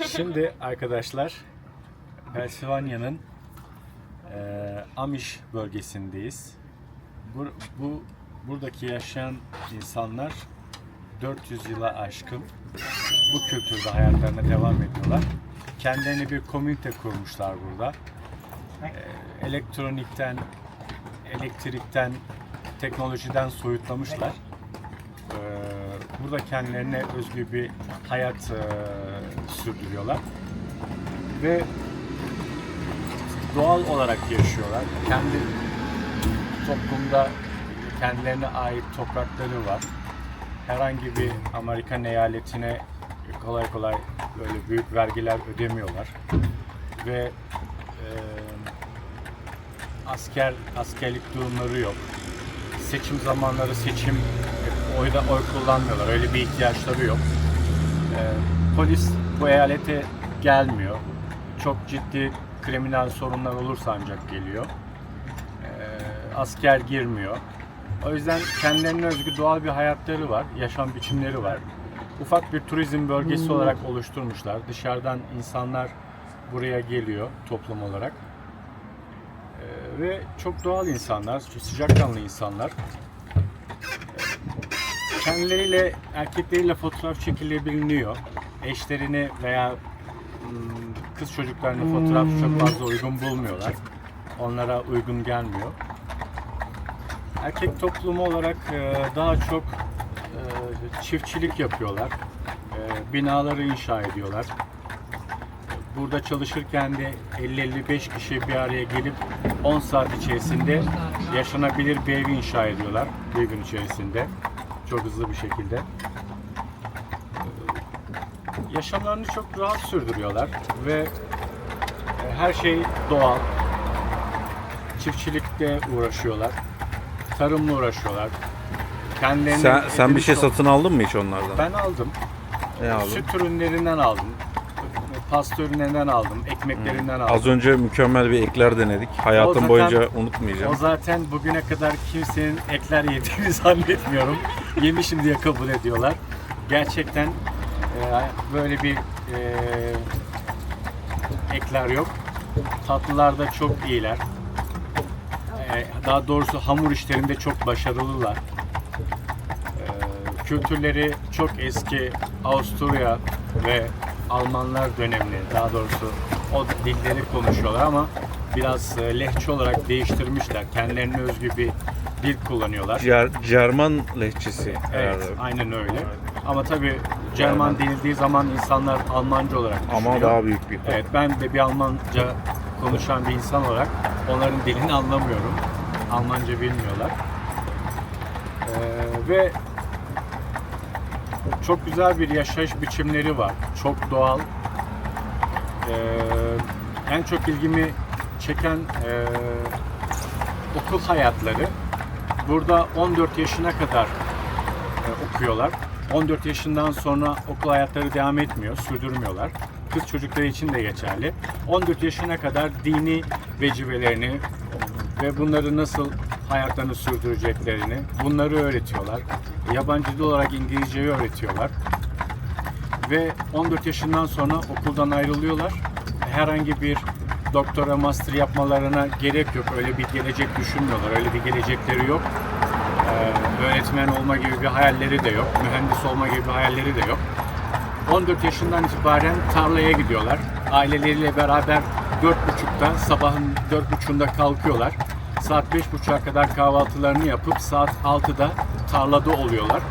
Şimdi arkadaşlar Pensilvanya'nın Amish bölgesindeyiz. Buradaki yaşayan insanlar 400 yıla aşkın bu kültürde hayatlarına devam ediyorlar. Kendilerine bir komünite kurmuşlar burada. Elektronikten, elektrikten, teknolojiden soyutlamışlar. Burada kendilerine özgü bir hayat sürdürüyorlar ve doğal olarak yaşıyorlar. Kendi toplumda kendilerine ait toprakları var. Herhangi bir Amerikan eyaletine kolay kolay böyle büyük vergiler ödemiyorlar ve askerlik durumları yok. Seçim zamanları oy kullanmıyorlar. Öyle bir ihtiyaçları yok. Polis bu eyalete gelmiyor. Çok ciddi kriminal sorunlar olursa ancak geliyor. Asker girmiyor. O yüzden kendilerine özgü doğal bir hayatları var, yaşam biçimleri var. Ufak bir turizm bölgesi olarak oluşturmuşlar. Dışarıdan insanlar buraya geliyor toplum olarak. Ve çok doğal insanlar, çok sıcakkanlı insanlar. Kendileriyle, erkekleriyle fotoğraf çekilebiliyor. Eşlerini veya kız çocuklarını fotoğraf çok fazla uygun bulmuyorlar. Onlara uygun gelmiyor. Erkek toplumu olarak daha çok çiftçilik yapıyorlar. Binaları inşa ediyorlar. Burada çalışırken de 50-55 kişi bir araya gelip 10 saat içerisinde yaşanabilir bir evi inşa ediyorlar bir gün içerisinde. Çok hızlı bir şekilde. Yaşamlarını çok rahat sürdürüyorlar ve her şey doğal. Çiftçilikte uğraşıyorlar. Tarımla uğraşıyorlar. Sen bir şey satın aldın mı hiç onlardan? Ben aldım. Ne aldın? Süt ürünlerinden aldım. Pasta ürünlerinden aldım. Ekmeklerinden aldım. Az önce mükemmel bir ekler denedik. Hayatım boyunca unutmayacağım. O zaten bugüne kadar kimsenin ekler yediğini zannetmiyorum. Yemişim diye kabul ediyorlar. Gerçekten böyle bir ekler yok. Tatlılar da çok iyiler. Daha doğrusu hamur işlerinde çok başarılılar. Kültürleri çok eski, Avusturya ve Almanlar dönemli, daha doğrusu o dilleri konuşuyorlar ama biraz lehçe olarak değiştirmişler. Kendilerine özgü bir dil kullanıyorlar. Cerman lehçesi. Evet, aynen öyle. Ama tabii Cerman denildiği zaman insanlar Almanca olarak düşünüyor. Ama daha büyük bir fark. Evet, ben de bir Almanca konuşan bir insan olarak onların dilini anlamıyorum. Almanca bilmiyorlar. Ve çok güzel bir yaşayış biçimleri var. Çok doğal. En çok ilgimi çeken okul hayatları. Burada 14 yaşına kadar okuyorlar. 14 yaşından sonra okul hayatları devam etmiyor, sürdürmüyorlar. Kız çocukları için de geçerli. 14 yaşına kadar dini vecibelerini ve bunları nasıl hayatlarını sürdüreceklerini bunları öğretiyorlar. Yabancı dil olarak İngilizceyi öğretiyorlar. Ve 14 yaşından sonra okuldan ayrılıyorlar. Herhangi bir doktora, master yapmalarına gerek yok. Öyle bir gelecek düşünmüyorlar. Öyle bir gelecekleri yok. Öğretmen olma gibi bir hayalleri de yok. Mühendis olma gibi bir hayalleri de yok. 14 yaşından itibaren tarlaya gidiyorlar. Aileleriyle beraber 4.30'da, sabahın 4.30'da kalkıyorlar. Saat 5.30'a kadar kahvaltılarını yapıp saat 6'da tarlada oluyorlar.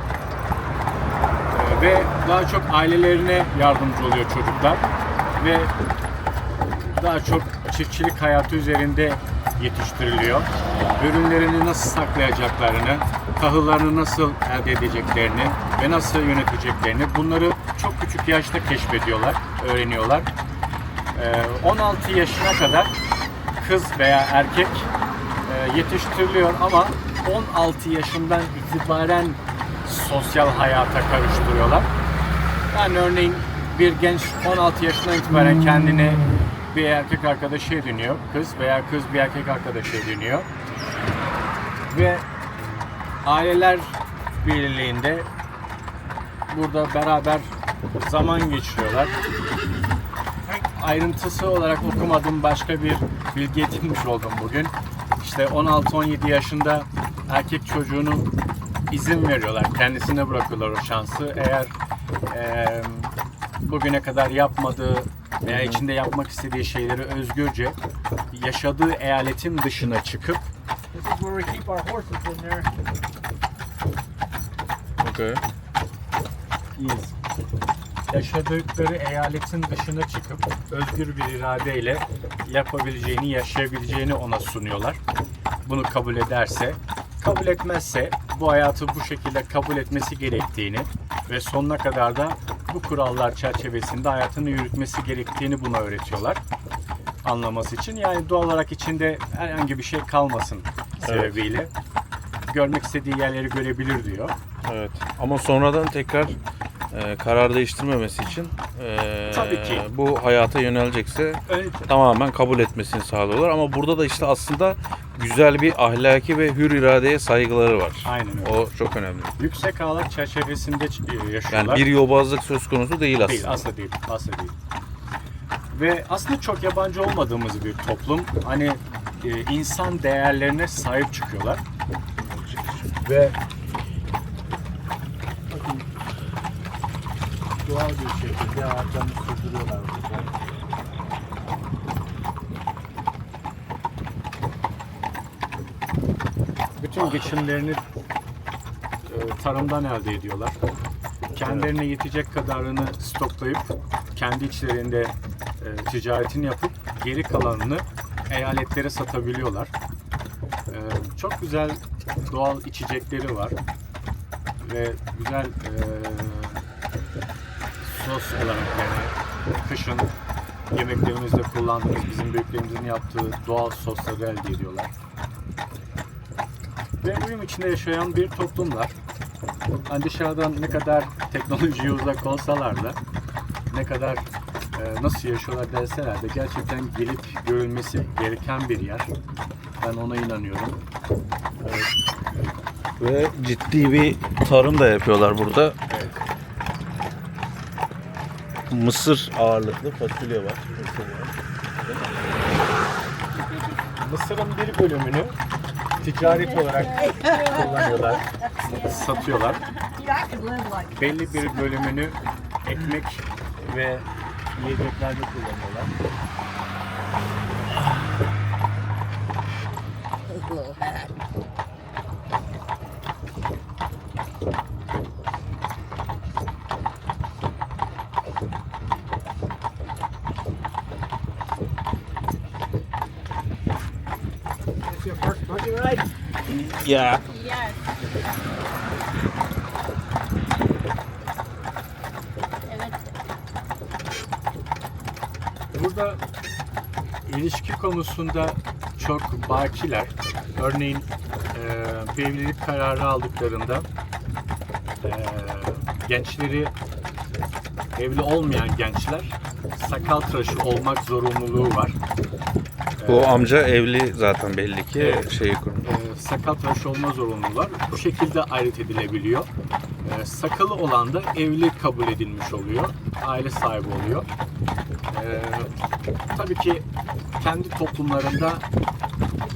Ve daha çok ailelerine yardımcı oluyor çocuklar. Ve daha çok çiftçilik hayatı üzerinde yetiştiriliyor. Ürünlerini nasıl saklayacaklarını, tahıllarını nasıl elde edeceklerini ve nasıl yöneteceklerini bunları çok küçük yaşta keşfediyorlar, öğreniyorlar. 16 yaşına kadar kız veya erkek yetiştiriliyor ama 16 yaşından itibaren sosyal hayata karıştırıyorlar. Yani örneğin bir genç 16 yaşından itibaren kendine bir erkek arkadaşı ediniyor, kız veya kız bir erkek arkadaşı ediniyor. Ve aileler birliğinde burada beraber zaman geçiriyorlar. Ayrıntısı olarak okumadığım başka bir bilgi edinmiş oldum bugün. İşte 16-17 yaşında erkek çocuğunu izin veriyorlar. Kendisine bırakıyorlar o şansı. Eğer bugüne kadar yapmadığı veya içinde yapmak istediği şeyleri özgürce yaşadığı eyaletin dışına çıkıp This is where we keep our horses in there. Okay. yaşadıkları eyaletin dışına çıkıp özgür bir iradeyle yapabileceğini, yaşayabileceğini ona sunuyorlar. Bunu kabul ederse, kabul etmezse bu hayatı bu şekilde kabul etmesi gerektiğini ve sonuna kadar da bu kurallar çerçevesinde hayatını yürütmesi gerektiğini buna öğretiyorlar. Anlaması için. Yani doğal olarak içinde herhangi bir şey kalmasın sebebiyle. Görmek istediği yerleri görebilir diyor. Evet. Ama sonradan tekrar karar değiştirmemesi için Tabii ki. bu hayata yönelecekse tamamen kabul etmesini sağlıyorlar. Ama burada da işte aslında güzel bir ahlaki ve hür iradeye saygıları var. Aynen öyle. O çok önemli. Yüksek ahlak çerçevesinde yaşıyorlar. Yani bir yobazlık söz konusu değil aslında. Değil, asla değil. Asla değil. Ve aslında çok yabancı olmadığımız bir toplum. Hani insan değerlerine sahip çıkıyorlar. Ve doğal bir şekilde hayatlarını sürdürüyorlar burada. Bütün geçimlerini tarımdan elde ediyorlar. Kendilerine yetecek kadarını stoklayıp kendi içlerinde ticaretini yapıp geri kalanını eyaletlere satabiliyorlar. Çok güzel doğal içecekleri var ve güzel sos olarak yani kışın yemeklerimizde kullandığımız bizim büyüklerimizin yaptığı doğal sosları elde ediyorlar. Ve uyum içinde yaşayan bir toplumlar. Hani dışarıdan ne kadar teknolojiye uzak olsalar da ne kadar nasıl yaşıyorlar deseler de gerçekten gelip görülmesi gereken bir yer. Ben ona inanıyorum. Ve ciddi bir tarım da yapıyorlar burada. Evet. Mısır ağırlıklı fasulye var. Mısır'ın bir bölümünü ticaret olarak kullanıyorlar, satıyorlar. Belli bir bölümünü ekmek ve yiyeceklerde kullanıyorlar. It's your first buggy ride? Ya. Yes. Evet. Burada ilişki konusunda çok bakiler. Örneğin bir evlilik kararı aldıklarında gençleri, evli olmayan gençler sakal tıraşı olmak zorunluluğu var. Bu amca evli zaten belli ki Evet. şeyi kurmuş. Sakal tıraşı olma zorunluluğu var. Bu şekilde ayrıt edilebiliyor. Sakalı olan da evli kabul edilmiş oluyor. Aile sahibi oluyor. Tabii ki kendi toplumlarında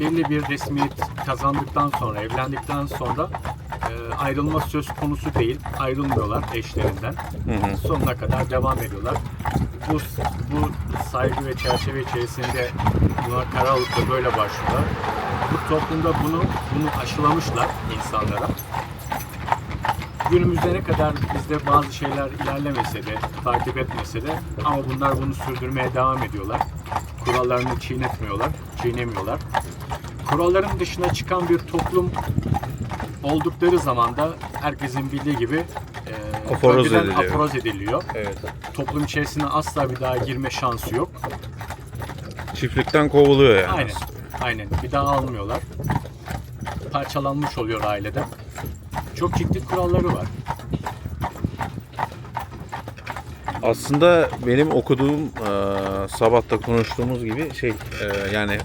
belli bir resmiyet kazandıktan sonra, evlendikten sonra ayrılma söz konusu değil. Ayrılmıyorlar eşlerinden. Hı hı. Sonuna kadar devam ediyorlar. Bu saygı ve çerçeve içerisinde buna karar alıp da böyle başlıyorlar. Bu toplumda bunu aşılamışlar insanlara. Günümüzde ne kadar bizde bazı şeyler ilerlemese de, takip etmese de ama bunlar bunu sürdürmeye devam ediyorlar. Kurallarını çiğnemiyorlar. Kuralların dışına çıkan bir toplum oldukları zaman da herkesin bildiği gibi Aforoz bölgeden ediliyor. aforoz ediliyor. Evet. Toplum içerisine asla bir daha girme şansı yok. Çiftlikten kovuluyor yani. Aynen. Aynen. Bir daha almıyorlar. Parçalanmış oluyor aileden. Çok ciddi kuralları var. Aslında benim okuduğum sabah da konuştuğumuz gibi yani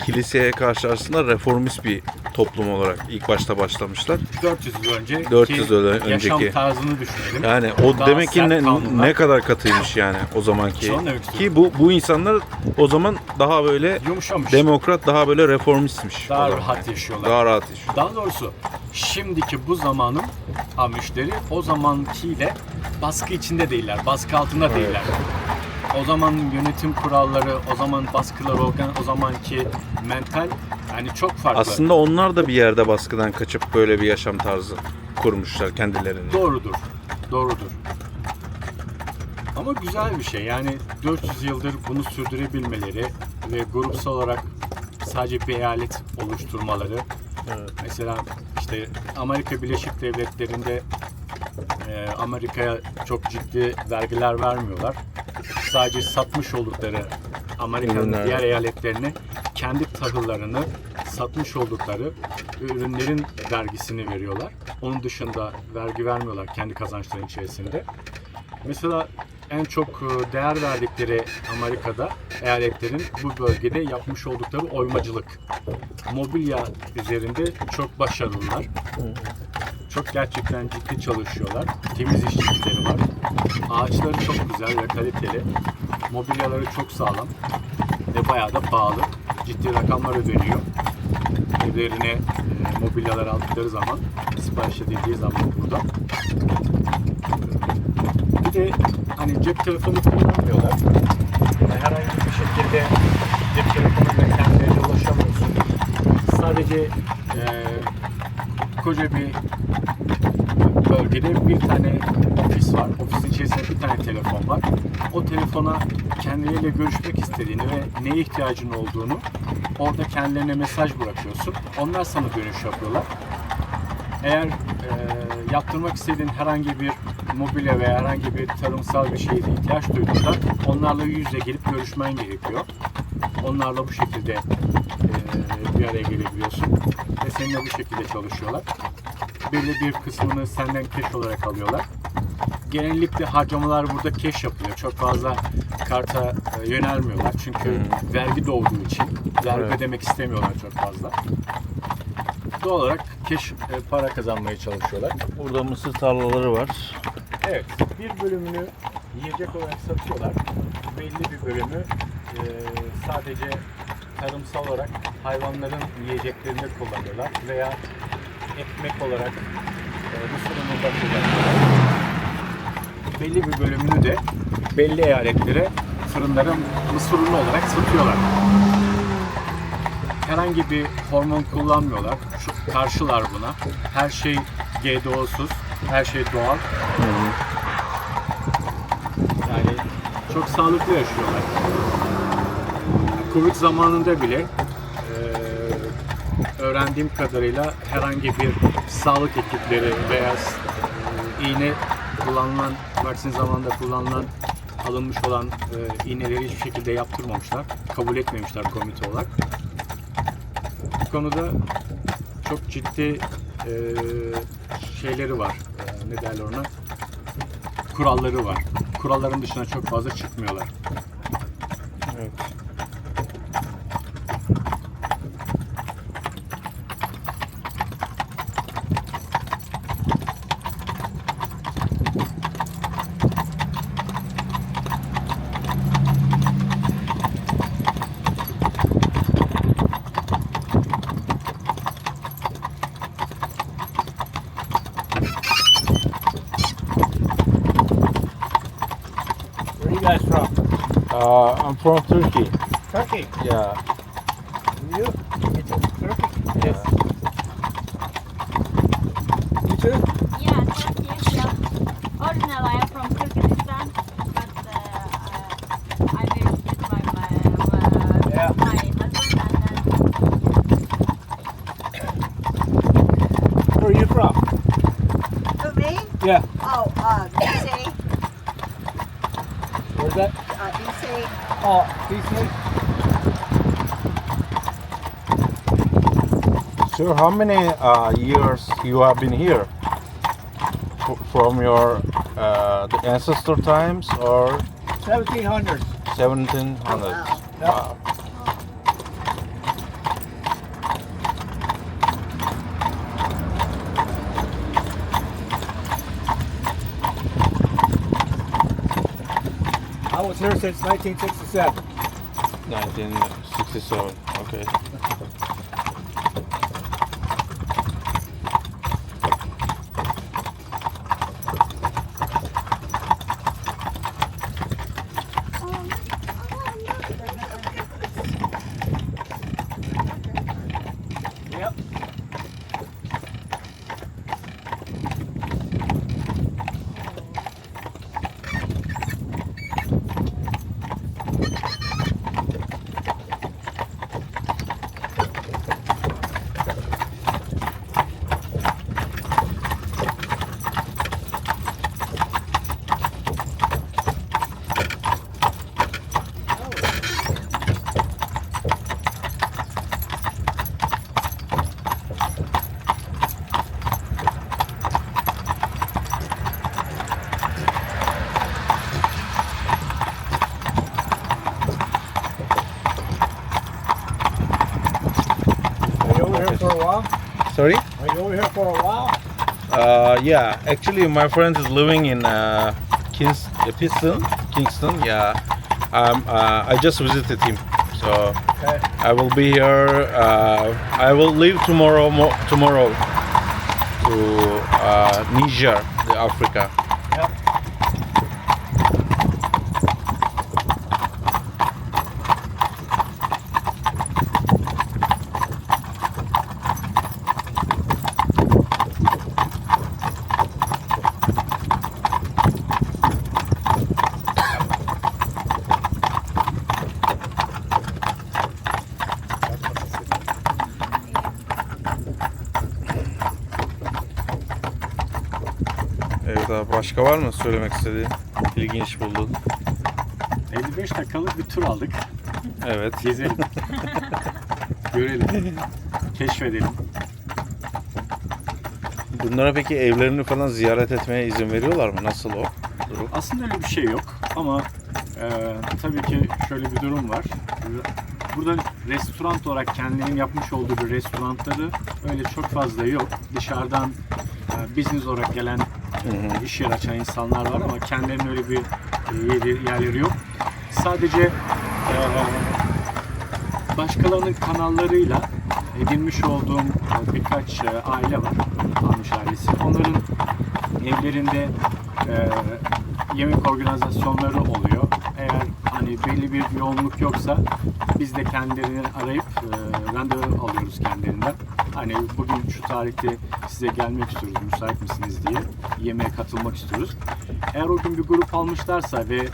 kiliseye karşı aslında reformist bir toplum olarak ilk başta başlamışlar. 400 yıl önce 400 yıl yaşam önceki. tarzını düşünelim. Yani o Daha demek ki sert ne, kanunlar. ne kadar katıymış yani o zamanki. Şu an demek Ki istiyorum. bu insanlar o zaman daha böyle Yumuşamış. demokrat, daha böyle reformistmiş. Daha o zaman rahat yani. yaşıyorlar. Daha rahat yaşıyor. Daha doğrusu şimdiki bu zamanın Amişleri o zamankiyle baskı içinde değiller, baskı altında değiller. O zaman yönetim kuralları, o zaman baskılar, o zamanki mental yani çok farklı. Aslında onlar da bir yerde baskıdan kaçıp böyle bir yaşam tarzı kurmuşlar kendilerini. Doğrudur, doğrudur. Ama güzel bir şey yani 400 yıldır bunu sürdürebilmeleri ve grupsal olarak sadece bir eyalet oluşturmaları. Mesela işte Amerika Birleşik Devletleri'nde Amerika'ya çok ciddi vergiler vermiyorlar. Sadece satmış oldukları Amerika'nın Ürünler. diğer eyaletlerine kendi tahıllarını satmış oldukları ürünlerin vergisini veriyorlar. Onun dışında vergi vermiyorlar kendi kazançlarının içerisinde. Mesela en çok değer verdikleri Amerika'da eyaletlerin bu bölgede yapmış oldukları oymacılık. Mobilya üzerinde çok başarılılar. Çok gerçekten ciddi çalışıyorlar. Temiz işçilikleri var. Ağaçları çok güzel ve kaliteli. Mobilyaları çok sağlam ve bayağı da pahalı. Ciddi rakamlar ödeniyor. Evlerine mobilyalar aldıkları zaman, sipariş edildiği zaman burada. Bir de hani cep telefonu kullanmıyorlar. Yani herhangi bir şekilde cep telefonuyla kendilerine ulaşamıyorsun. Sadece koca bir bölgede bir tane ofis var. Ofisin içerisinde bir tane telefon var. O telefona kendileriyle görüşmek istediğini ve neye ihtiyacın olduğunu orada kendilerine mesaj bırakıyorsun. Onlar sana dönüş yapıyorlar. Eğer yaptırmak istediğin herhangi bir mobilya veya herhangi bir tarımsal bir şeye ihtiyaç duyduğunda onlarla yüz yüze gelip görüşmen gerekiyor. Onlarla bu şekilde bir araya gelebiliyorsun ve seninle bu şekilde çalışıyorlar. Belli bir kısmını senden cash olarak alıyorlar. Genellikle harcamalar burada cash yapılıyor. Çok fazla karta yönelmiyorlar çünkü vergi doğduğu için vergi Evet. ödemek istemiyorlar çok fazla. Doğal olarak cash para kazanmaya çalışıyorlar. Burada mısır tarlaları var. Evet, bir bölümünü yiyecek olarak satıyorlar. Belli bir bölümü sadece tarımsal olarak hayvanların yiyeceklerinde kullanıyorlar veya ekmek olarak mısır ununda kullanıyorlar. Belli bir bölümünü de belli eyaletlere fırınlara mısır unu olarak satıyorlar. Herhangi bir hormon kullanmıyorlar. Karşılar buna. Her şey GDO'suz, her şey doğal. Yani çok sağlıklı yaşıyorlar. Covid zamanında bile öğrendiğim kadarıyla herhangi bir sağlık ekipleri veya iğne kullanılan, vaksin zamanında kullanılan, alınmış olan iğneleri hiçbir şekilde yaptırmamışlar. Kabul etmemişler komite olarak. Bu konuda çok ciddi şeyleri var. Ne derler ona? Kuralları var. Kuralların dışına çok fazla çıkmıyorlar. Evet. Where are you guys from? I'm from Turkey. Turkey. Yeah. You? Turkey? Yes. You too? Yeah, Turkey. Yeah. Originally, I'm from Kyrgyzstan, but I visited Yeah. my husband, and then Where are you from? Who, me? Yeah. Oh, BC. Where's that? BC. Oh, BC? So, how many years you have been here? From your the ancestor times or 1700s. 1700s? Wow. Yep. I was here since 1967. 1967. Okay. Yep. Are you over here for a while? Sorry? Are you over here for a while? Yeah, actually, my friend is living in Kingston. Yeah, I just visited him, so Okay. I will be here. I will leave tomorrow. Tomorrow to Niger, Africa. Yep. Evet abi, başka var mı söylemek istediğin, ilginç bulduğun? 55 dakikalık bir tur aldık. Evet. Gezelim. Görelim. Keşfedelim. Bunlara peki evlerini falan ziyaret etmeye izin veriyorlar mı? Nasıl o durum? Aslında öyle bir şey yok ama tabii ki şöyle bir durum var. Burada restoran olarak kendilerinin yapmış olduğu bir restoranları öyle çok fazla yok. Dışarıdan business olarak gelen iş yer açan insanlar var ama kendilerinin öyle bir yerleri yok. Sadece başkalarının kanallarıyla edinmiş olduğum birkaç aile var, almış ailesi. Onların evlerinde yemek organizasyonları oluyor. Eğer hani belli bir yoğunluk yoksa biz de kendilerini arayıp randevu alıyoruz kendilerinden. Hani bugün şu tarihte size gelmek istiyoruz, müsait misiniz diye yemeğe katılmak istiyoruz. Eğer o gün bir grup almışlarsa ve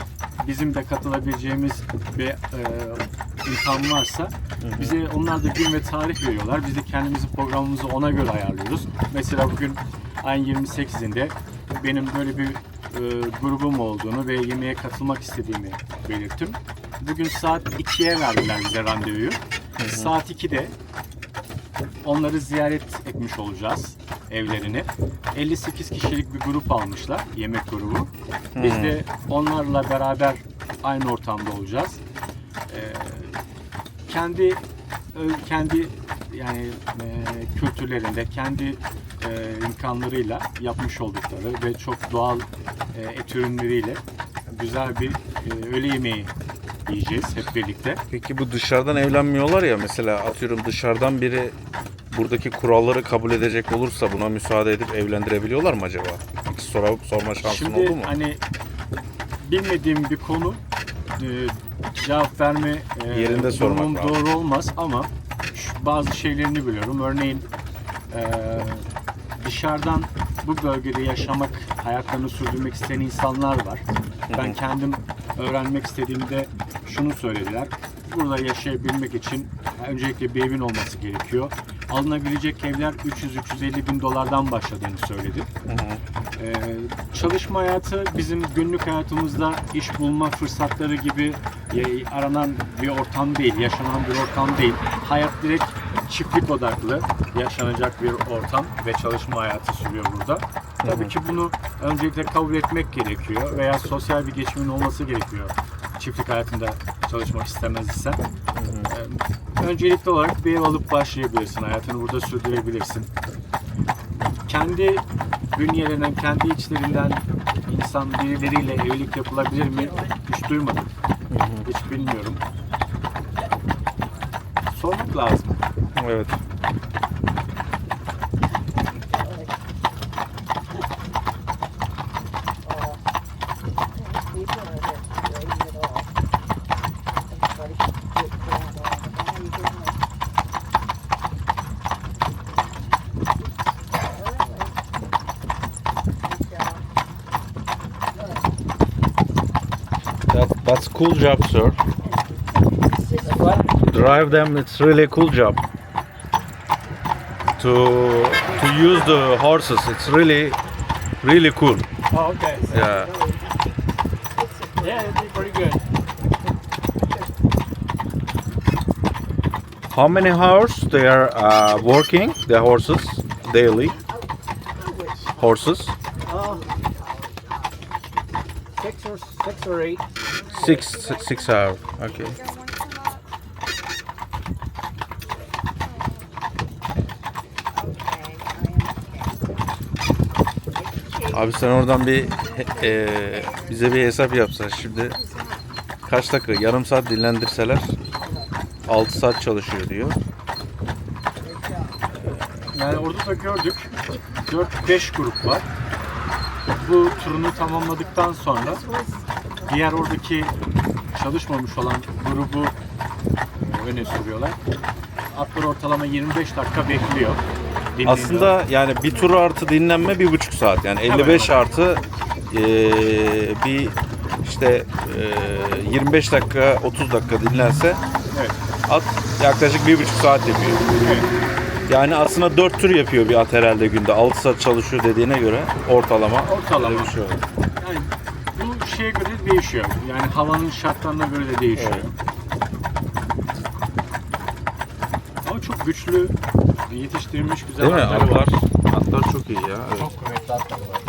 bizim de katılabileceğimiz bir imkan varsa bize onlar da gün ve tarih veriyorlar. Biz de kendimizin programımızı ona göre ayarlıyoruz. Mesela bugün ayın 28'inde benim böyle bir grubum olduğunu ve yemeğe katılmak istediğimi belirttim. Bugün saat 2'ye verdiler bize randevuyu. Saat 2'de onları ziyaret etmiş olacağız evlerini. 58 kişilik bir grup almışlar, yemek grubu. Biz de onlarla beraber aynı ortamda olacağız. Kendi yani kültürlerinde, kendi imkanlarıyla yapmış oldukları ve çok doğal et ürünleriyle güzel bir öğle yemeği yiyeceğiz hep birlikte. Peki bu dışarıdan evlenmiyorlar ya, mesela atıyorum dışarıdan biri buradaki kuralları kabul edecek olursa buna müsaade edip evlendirebiliyorlar mı acaba? Hiç sorma şansın Şimdi oldu mu? hani bilmediğim bir konu cevap verme Yerinde sormak durumum lazım. doğru olmaz ama bazı şeylerini biliyorum. Örneğin dışarıdan bu bölgede yaşamak, hayatlarını sürdürmek isteyen insanlar var. Ben kendim öğrenmek istediğimde şunu söylediler. Burada yaşayabilmek için öncelikle bir evin olması gerekiyor. Alınabilecek evler 300-350 bin dolardan başladığını söyledi. Çalışma hayatı bizim günlük hayatımızda iş bulma fırsatları gibi aranan bir ortam değil, yaşanan bir ortam değil. Hayat direkt çiftlik odaklı yaşanacak bir ortam ve çalışma hayatı sürüyor burada. Tabii ki bunu öncelikle kabul etmek gerekiyor veya sosyal bir geçimin olması gerekiyor. Çiftlik hayatında çalışmak istemez isen. Öncelikli olarak bir ev alıp başlayabilirsin, hayatını burada sürdürebilirsin. Kendi bünyelerinden, kendi içlerinden insan birileriyle evlilik yapılabilir mi? Hiç duymadım. Hiç bilmiyorum. Sormak lazım. Evet. People are just waiting it all. Everybody gets going on. How you doing? That's cool job, sir. What? Drive them. It's really cool job. To use the horses. It's really cool. Oh, okay. Yeah. Yeah, it'd be pretty good. How many hours they are working? The horses daily. Horses. Oh, 6 or 8. 6 hours. Okay. Abi sen oradan bir bize bir hesap yapsan şimdi kaç dakika? Yarım saat dinlendirseler 6 saat çalışıyor diyor. Yani orada da gördük. 4-5 grup var. Bu turunu tamamladıktan sonra diğer oradaki çalışmamış olan grubu öne sürüyorlar. Atlar ortalama 25 dakika bekliyor. Dinleniyor. Aslında yani bir tur artı dinlenme 1,5 saat. Yani 55 artı bir işte 25 dakika 30 dakika dinlense Evet. at yaklaşık 1,5 saat yapıyor. Evet. Yani aslında 4 tur yapıyor bir at herhalde günde. 6 saat çalışıyor dediğine göre ortalama. Ortalama. Öyle bir şey oluyor. Yani bu şeye göre değişiyor. Yani havanın şartlarına göre de değişiyor. Evet. Ama çok güçlü, yetiştirilmiş güzel Değil mi? atları var. Atlar çok iyi ya. Evet. Çok kuvvetli atlar var.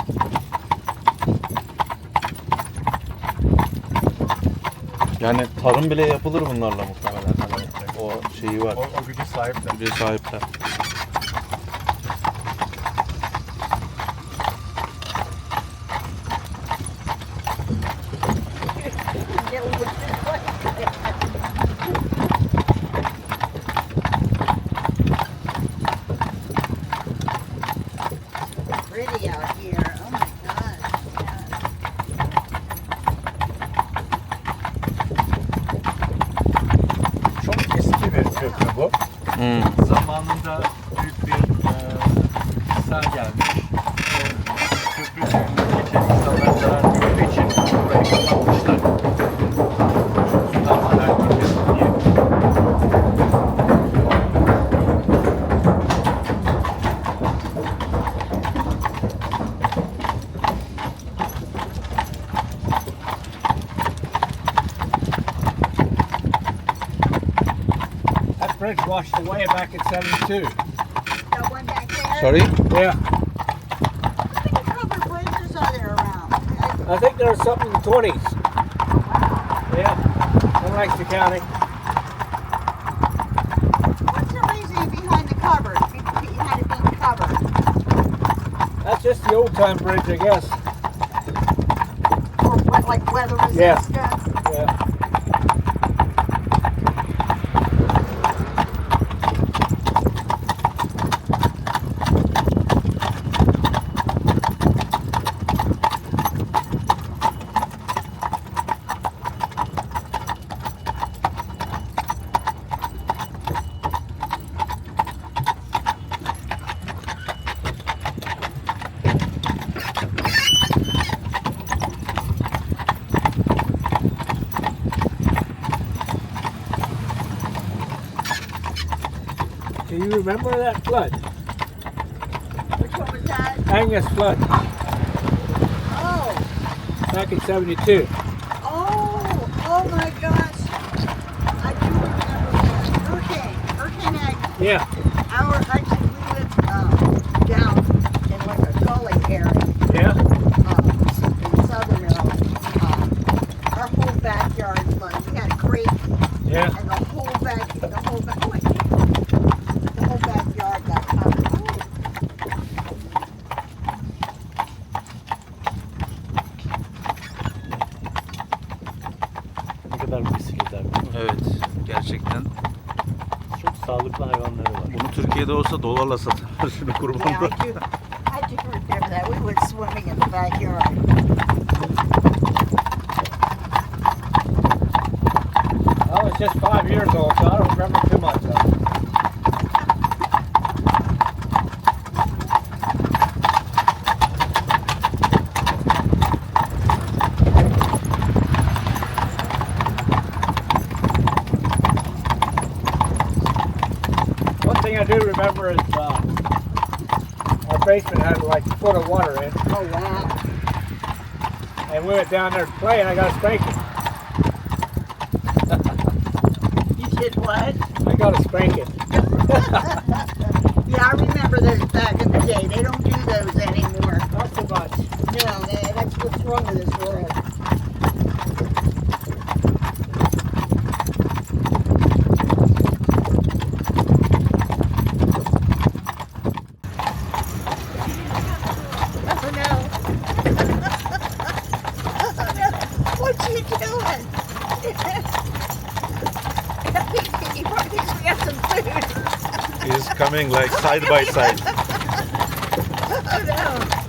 Yani tarım bile yapılır bunlarla muhtemelen. Hani o şeyi var. O gücü sahipler. Bir sahipler. Pretty out here. Oh my gosh. Çok eski bir köprü bu. Zamanında büyük bir sel gelmiş. Köprü üzerinden geçen insanlar zarar gördüğü için burayı kapatmışlar. Sudan hala gitmesin diye. That bridge washed away back in 72. That one back there? Sorry? Yeah. How many covered bridges are there around? I think there was something in the 20s. Yeah. In Lancaster County. What's the reason behind the covered? Behind it being covered? That's just the old time bridge, I guess. Or what, like weather Yeah. resistance? Yeah. Do you remember that flood? Which one was that? Angus flood Oh, back in 72. oh my gosh. I do remember that. Hurricane Agnes. Yeah. Actually, we lived down in like a gully area Yeah. in southern Maryland. Our whole backyard flooded. We had a creek, Yeah. and the whole backyard got covered. kadar besliyorlar. Evet, gerçekten. Çok sağlıklı hayvanları var. Bunu Türkiye'de olsa dolarla satarlar şunu Yeah, kurbanlar. I do remember that. We went swimming in the backyard. I was just 5 years old, so I don't remember too much of it. One thing I do remember is our basement had like a foot of water in, Oh, wow. and we went down there to play, and I got a spanking. You did what? I got a spanking. Yeah, I remember those back in the day. They don't do those anymore. Not so much. No, that's what's wrong with this world. Oh no. Oh no. What you doing? He probably thinks we got some food. He's coming like side by side. Oh no.